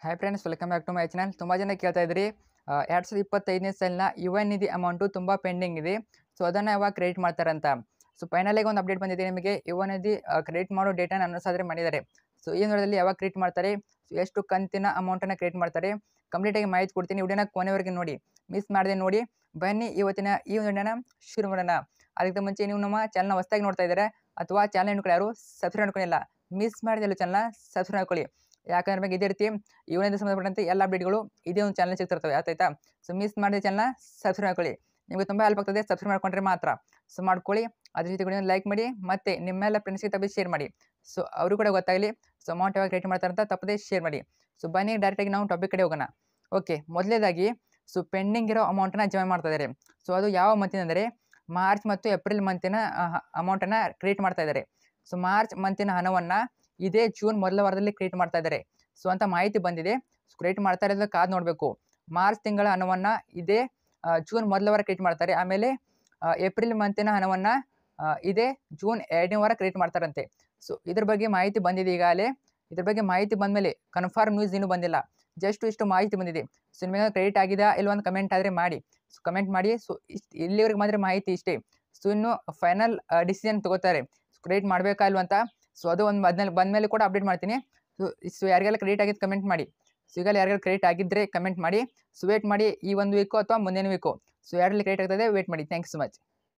Hi friends, welcome back to my channel. ತುಂಬ ಜನ ಕೇಳ್ತಾ ಇದ್ರಿ 2025ನೇ ಸಾಲಿನ ಯುವ ನಿಧಿ ಅಮೌಂಟು ತುಂಬ ಪೆಂಡಿಂಗ್ ಇದೆ. ಸೊ ಅದನ್ನು ಯಾವಾಗ ಕ್ರೆಡಿಟ್ ಮಾಡ್ತಾರಂತ. ಸೊ ಫೈನಲಾಗಿ ಒಂದು ಅಪ್ಡೇಟ್ ಬಂದಿದೆ ನಿಮಗೆ. ಯುವ ನಿಧಿ ಕ್ರೆಡಿಟ್ ಮಾಡೋ ಡೇಟನ್ನು ಅನೌನ್ಸ್ ಆದರೆ ಮಾಡಿದ್ದಾರೆ. ಸೊ ಈ ನೋಡೋದಲ್ಲಿ ಯಾವಾಗ ಕ್ರೆಡಿಟ್ ಮಾಡ್ತಾರೆ, ಸೊ ಎಷ್ಟು ಕಂತಿನ ಅಮೌಂಟನ್ನು ಕ್ರೆಡಿಟ್ ಮಾಡ್ತಾರೆ, ಕಂಪ್ಲೀಟಾಗಿ ಮಾಹಿತಿ ಕೊಡ್ತೀನಿ. ವಿಡಿಯೋನ ಕೊನೆವರೆಗೆ ನೋಡಿ, ಮಿಸ್ ಮಾಡದೆ ನೋಡಿ. ಬನ್ನಿ ಇವತ್ತಿನ ಈ ವಿಡಿಯೋನ ಶುರು ಮಾಡೋಣ. ಅದಕ್ಕೆ ಮುಂಚೆ ನೀವು ನಮ್ಮ ಚಾನಲ್ನ ಹೊಸದಾಗಿ ನೋಡ್ತಾ ಇದ್ದಾರೆ ಅಥವಾ ಚಾನಲ್ ಹೆಣ್ಕೊಂಡು ಯಾರು ಸಬ್ಸ್ಕ್ರೈಬ್ ಮಾಡ್ಕೊಂಡಿಲ್ಲ, ಮಿಸ್ ಮಾಡಿದೆಲ್ಲ ಚಾನಲ್ನ ಸಬ್ಸ್ಕ್ರೈಬ್ ಮಾಡ್ಕೊಳ್ಳಿ. ಯಾಕಂದ್ರೆ ನಮಗೆ ಇದೇ ರೀತಿ ಇವನಿಂದ ಸಂಬಂಧಪಟ್ಟಂತೆ ಎಲ್ಲ ಅಪ್ಡೇಟ್ಗಳು ಇದೇ ಒಂದು ಚಾನಲ್ ಸಿಗ್ತಿರ್ತವೆ. ಆಯ್ತಾ? ಸೊ ಮಿಸ್ ಮಾಡಿದ ಚಾನಲ್ನ ಸಬ್ಸ್ಕ್ರೈಬ್ ಮಾಡ್ಕೊಳ್ಳಿ. ನಿಮಗೆ ತುಂಬ ಹೆಲ್ಪ್ ಆಗ್ತದೆ ಸಬ್ಸ್ಕ್ರೈಬ್ ಮಾಡ್ಕೊಂಡ್ರೆ ಮಾತ್ರ. ಸೊ ಮಾಡ್ಕೊಳ್ಳಿ. ಅದ್ರ ಜೊತೆ ಕೂಡ ಲೈಕ್ ಮಾಡಿ, ಮತ್ತು ನಿಮ್ಮೆಲ್ಲ ಫ್ರೆಂಡ್ಸ್ಗೆ ತಪ್ಪದೆ ಶೇರ್ ಮಾಡಿ. ಸೊ ಅವರು ಕೂಡ ಗೊತ್ತಾಗಲಿ ಸೊ ಅಮೌಂಟ್ ಯಾವಾಗ ಕ್ರಿಯೇಟ್ ಮಾಡ್ತಾರೆ ಅಂತ ತಪ್ಪದೆ ಶೇರ್ ಮಾಡಿ. ಸೊ ಬನ್ನಿ ಡೈರೆಕ್ಟಾಗಿ ನಾವು ಟಾಪಿಕ್ ಕಡೆ ಹೋಗೋಣ. ಓಕೆ, ಮೊದಲೇದಾಗಿ ಸೊ ಪೆಂಡಿಂಗ್ ಇರೋ ಅಮೌಂಟನ್ನು ಜಮಾ ಮಾಡ್ತಾ ಇದ್ದಾರೆ. ಸೊ ಅದು ಯಾವ ಮಂತಿನ ಅಂದರೆ ಮಾರ್ಚ್ ಮತ್ತು ಏಪ್ರಿಲ್ ಮಂತಿನ ಅಮೌಂಟನ್ನು ಕ್ರಿಯೇಟ್ ಮಾಡ್ತಾ ಇದ್ದಾರೆ. ಸೊ ಮಾರ್ಚ್ ಮಂತಿನ ಹಣವನ್ನು ಇದೇ ಜೂನ್ ಮೊದಲ ವಾರದಲ್ಲಿ ಕ್ರಿಯೇಟ್ ಮಾಡ್ತಾ ಇದ್ದಾರೆ. ಸೊ ಅಂತ ಮಾಹಿತಿ ಬಂದಿದೆ. ಸೊ ಕ್ರಿಯೇಟ್ ಮಾಡ್ತಾ ಇರೋದಕ್ಕೆ ಕಾದು ನೋಡಬೇಕು. ಮಾರ್ಚ್ ತಿಂಗಳ ಹಣವನ್ನು ಇದೇ ಜೂನ್ ಮೊದಲ ವಾರ ಕ್ರಿಯೇಟ್ ಮಾಡ್ತಾರೆ. ಆಮೇಲೆ ಏಪ್ರಿಲ್ ಮಂತಿನ ಹಣವನ್ನು ಇದೇ ಜೂನ್ 2ನೇ ವಾರ ಕ್ರಿಯೇಟ್ ಮಾಡ್ತಾರಂತೆ. ಸೊ ಇದ್ರ ಬಗ್ಗೆ ಮಾಹಿತಿ ಬಂದಿದೆ ಈಗಾಗಲೇ. ಇದ್ರ ಬಗ್ಗೆ ಮಾಹಿತಿ ಬಂದಮೇಲೆ ಕನ್ಫರ್ಮ್ ನ್ಯೂಸ್ ಇನ್ನೂ ಬಂದಿಲ್ಲ, ಜಸ್ಟ್ ಇಷ್ಟು ಮಾಹಿತಿ ಬಂದಿದೆ. ಸೊ ನಿಮಗೆ ಕ್ರೆಡಿಟ್ ಆಗಿದೆಯಾ ಇಲ್ಲ ಒಂದು ಕಮೆಂಟ್ ಆದರೆ ಮಾಡಿ. ಸೊ ಕಮೆಂಟ್ ಮಾಡಿ. ಸೊ ಇಲ್ಲಿವರೆಗೆ ಮಾತ್ರ ಮಾಹಿತಿ ಇಷ್ಟೇ. ಸೊ ಇನ್ನು ಫೈನಲ್ ಡಿಸಿಷನ್ ತಗೋತಾರೆ ಕ್ರೆಡಿಟ್ ಮಾಡಬೇಕಾ ಇಲ್ವ ಅಂತ. ಸೊ ಅದು ಒಂದು ಬಂದಮೇಲೆ ಕೂಡ ಅಪ್ಡೇಟ್ ಮಾಡ್ತೀನಿ. ಸೊ ಯಾರಿಗೆಲ್ಲ ಕ್ರೆಡಿಟ್ ಆಗಿದ್ದು ಕಮೆಂಟ್ ಮಾಡಿ. ಸೊ ಈಗಲ್ಲ ಯಾರಿಗೆಲ್ಲ ಕ್ರೆಡಿಟ್ ಆಗಿದ್ದರೆ ಕಮೆಂಟ್ ಮಾಡಿ. ಸೊ ವೇಟ್ ಮಾಡಿ, ಈ ಒಂದು ವೀಕು ಅಥವಾ ಮುಂದಿನ ವೀಕು. ಸೊ ಯಾರಲ್ಲಿ ಕ್ರೆಡಿಟ್ ಆಗ್ತದೆ ವೇಟ್ ಮಾಡಿ. Thank you so much.